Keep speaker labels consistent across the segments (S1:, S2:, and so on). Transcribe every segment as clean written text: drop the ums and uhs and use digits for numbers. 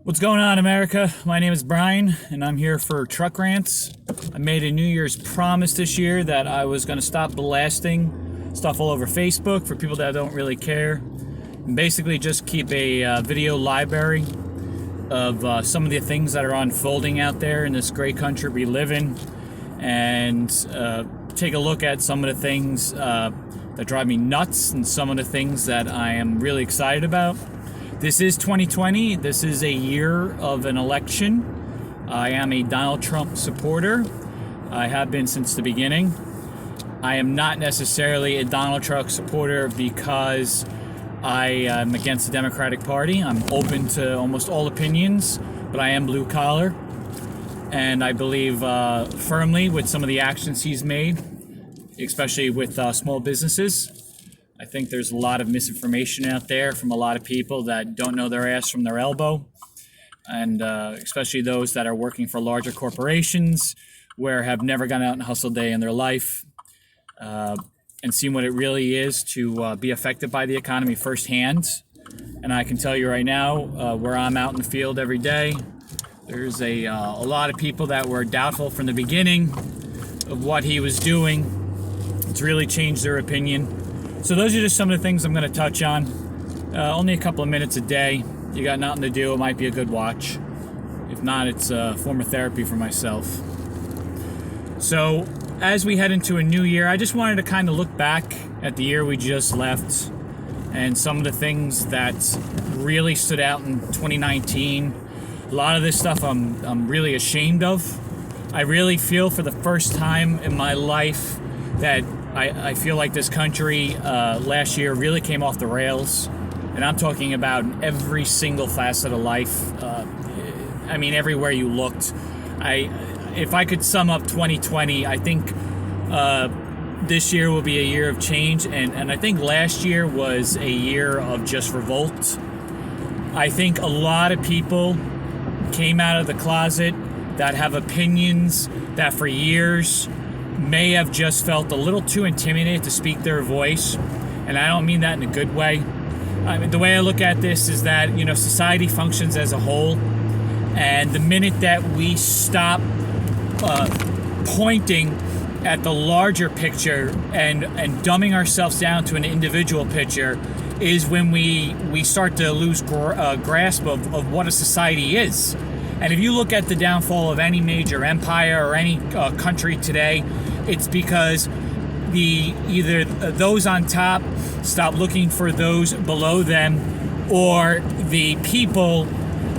S1: What's going on, America? My name is Brian, and I'm here for Truck Rants. I made a New Year's promise this year that I was going to stop blasting stuff all over Facebook for people that don't really care, and basically just keep a video library of some of the things that are unfolding out there in this great country we live in, and take a look at some of the things that drive me nuts and some of the things that I am really excited about. This is 2020. This is a year of an election. I am a Donald Trump supporter. I have been since the beginning. I am not necessarily a Donald Trump supporter because I am against the Democratic Party. I'm open to almost all opinions, but I am blue collar. And I believe firmly with some of the actions he's made, especially with small businesses. I think there's a lot of misinformation out there from a lot of people that don't know their ass from their elbow, and especially those that are working for larger corporations where have never gone out and hustled a day in their life and seen what it really is to be affected by the economy firsthand. And I can tell you right now, where I'm out in the field every day, there's a lot of people that were doubtful from the beginning of what he was doing. It's really changed their opinion. So those are just some of the things I'm going to touch on. Only a couple of minutes a day. You got nothing to do, it might be a good watch. If not, it's a form of therapy for myself. So as we head into a new year, I just wanted to kind of look back at the year we just left and some of the things that really stood out in 2019. A lot of this stuff I'm really ashamed of. I really feel for the first time in my life that I feel like this country last year really came off the rails, and I'm talking about every single facet of life. I mean, everywhere you looked. If I could sum up 2020, I think this year will be a year of change, and I think last year was a year of just revolt. I think a lot of people came out of the closet that have opinions that for years may have just felt a little too intimidated to speak their voice, and I don't mean that in a good way. I mean, the way I look at this is that, society functions as a whole, and the minute that we stop pointing at the larger picture and dumbing ourselves down to an individual picture is when we start to lose grasp of what a society is. And if you look at the downfall of any major empire or any country today, it's because either those on top stop looking for those below them, or the people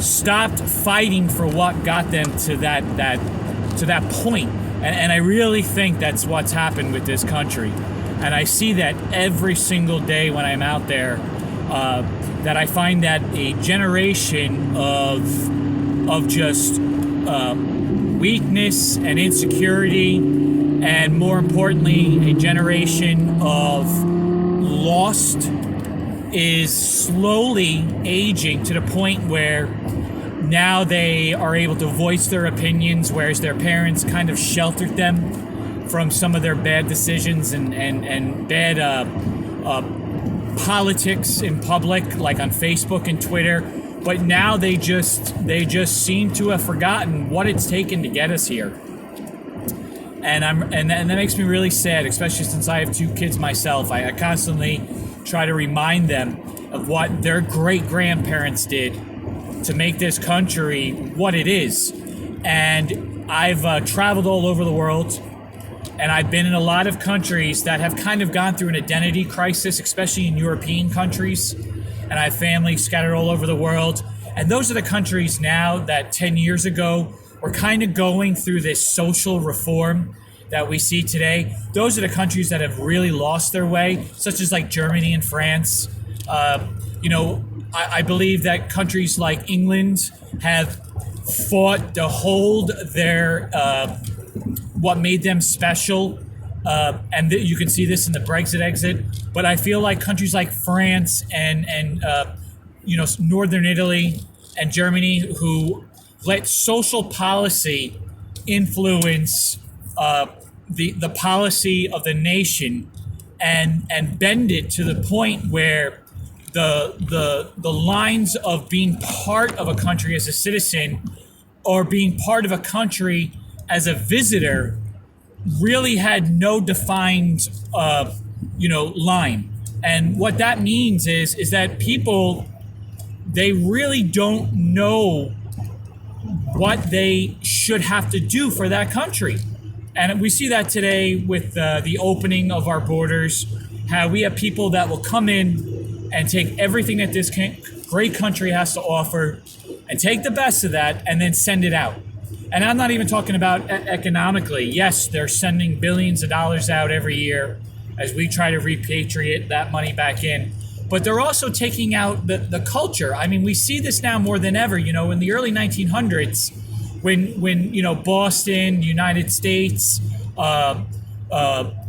S1: stopped fighting for what got them to that point. And I really think that's what's happened with this country. And I see that every single day when I'm out there, that I find that a generation of just weakness and insecurity, and more importantly, a generation of lost is slowly aging to the point where now they are able to voice their opinions, whereas their parents kind of sheltered them from some of their bad decisions and bad politics in public, like on Facebook and Twitter. But now they just seem to have forgotten what it's taken to get us here. And that makes me really sad, especially since I have two kids myself. I constantly try to remind them of what their great-grandparents did to make this country what it is. And I've traveled all over the world, and I've been in a lot of countries that have kind of gone through an identity crisis, especially in European countries. And I have family scattered all over the world. And those are the countries now that 10 years ago were kind of going through this social reform that we see today. Those are the countries that have really lost their way, such as like Germany and France. I believe that countries like England have fought to hold their what made them special. And you can see this in the Brexit exit. But I feel like countries like France and Northern Italy and Germany, who let social policy influence the policy of the nation and bend it to the point where the lines of being part of a country as a citizen or being part of a country as a visitor really had no defined line. And what that means is that people, they really don't know what they should have to do for that country. And we see that today with the opening of our borders, how we have people that will come in and take everything that this great country has to offer and take the best of that and then send it out. And I'm not even talking about economically. Yes, they're sending billions of dollars out every year as we try to repatriate that money back in. But they're also taking out the culture. I mean, we see this now more than ever. You know, in the early 1900s, when Boston, United States of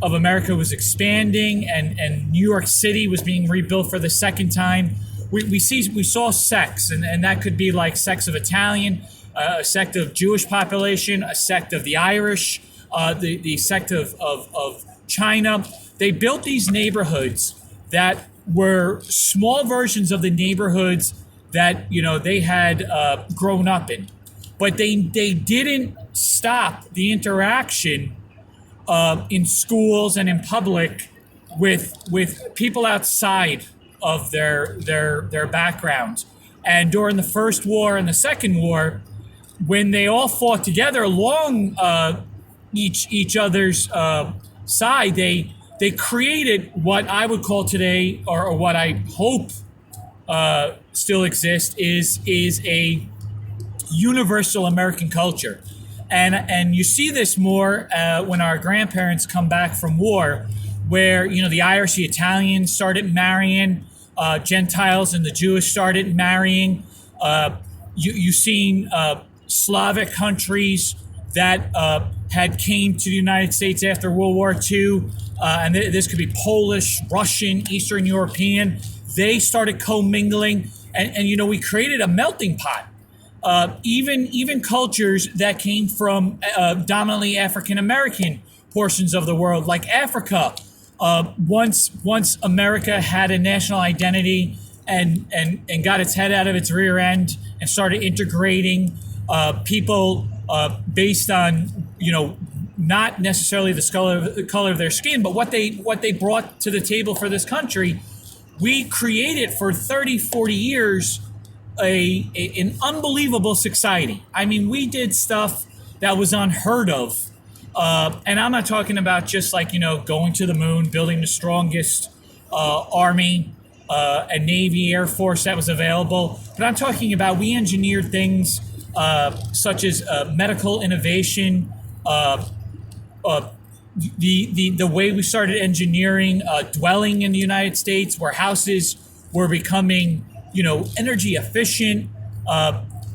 S1: America was expanding, and New York City was being rebuilt for the second time, we saw sects, and that could be like sects of Italian, a sect of Jewish population, a sect of the Irish, the sect of China. They built these neighborhoods that were small versions of the neighborhoods that they had grown up in, but they didn't stop the interaction in schools and in public with people outside of their background. And during the First War and the Second War, when they all fought together along each other's side, they created what I would call today, or what I hope still exists, is a universal American culture. And you see this more when our grandparents come back from war, where the Irish, the Italians started marrying Gentiles, and the Jewish started marrying. You've seen Slavic countries that had came to the United States after World War II, and this could be Polish, Russian, Eastern European. They started commingling, and we created a melting pot. Even cultures that came from dominantly African American portions of the world, like Africa. Once America had a national identity and got its head out of its rear end and started integrating people based on not necessarily the color of their skin, but what they brought to the table for this country, we created for 30, 40 years an unbelievable society. I mean, we did stuff that was unheard of. And I'm not talking about just like, going to the moon, building the strongest army and Navy, Air Force that was available. But I'm talking about, we engineered things such as medical innovation, the way we started engineering dwelling in the United States, where houses were becoming energy efficient.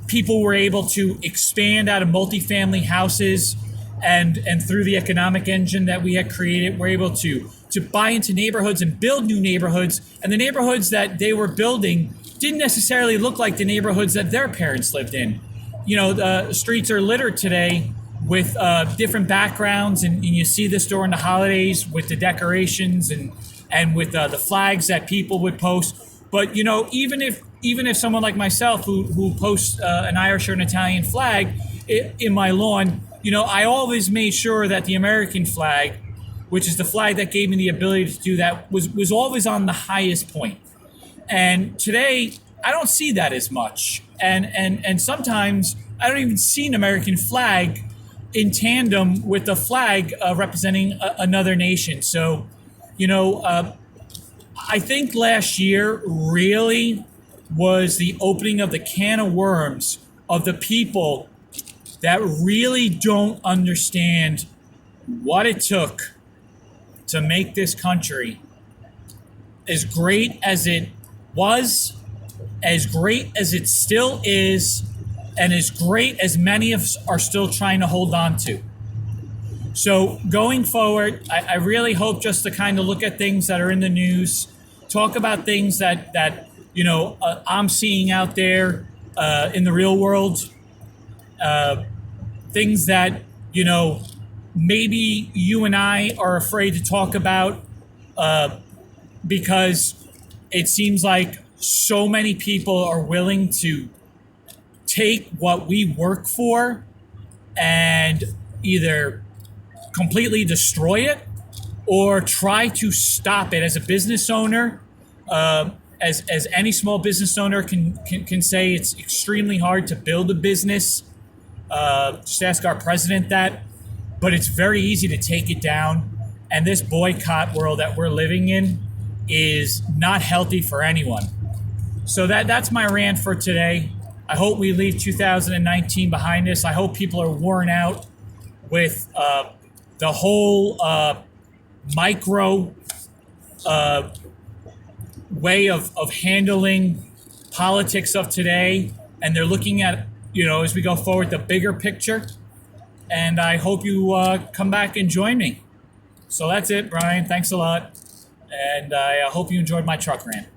S1: People were able to expand out of multifamily houses, and through the economic engine that we had created, we're able to buy into neighborhoods and build new neighborhoods. And the neighborhoods that they were building didn't necessarily look like the neighborhoods that their parents lived in. The streets are littered today with different backgrounds, and you see this during the holidays with the decorations and with the flags that people would post. But even if someone like myself who posts an Irish or an Italian flag in my lawn, I always made sure that the American flag, which is the flag that gave me the ability to do that, was always on the highest point. And today I don't see that as much, and sometimes I don't even see an American flag in tandem with the flag representing another nation. So, I think last year really was the opening of the can of worms of the people that really don't understand what it took to make this country as great as it was, as great as it still is, and as great as many of us are still trying to hold on to. So going forward, I really hope just to kind of look at things that are in the news, talk about things that I'm seeing out there in the real world, things that maybe you and I are afraid to talk about because it seems like so many people are willing to take what we work for and either completely destroy it or try to stop it. As a business owner, as any small business owner can say, it's extremely hard to build a business. Just ask our president that. But it's very easy to take it down. And this boycott world that we're living in is not healthy for anyone. So that's my rant for today. I hope we leave 2019 behind us. I hope people are worn out with the whole micro way of handling politics of today. And they're looking at, as we go forward, the bigger picture. And I hope you come back and join me. So that's it, Brian. Thanks a lot. And I hope you enjoyed my truck rant.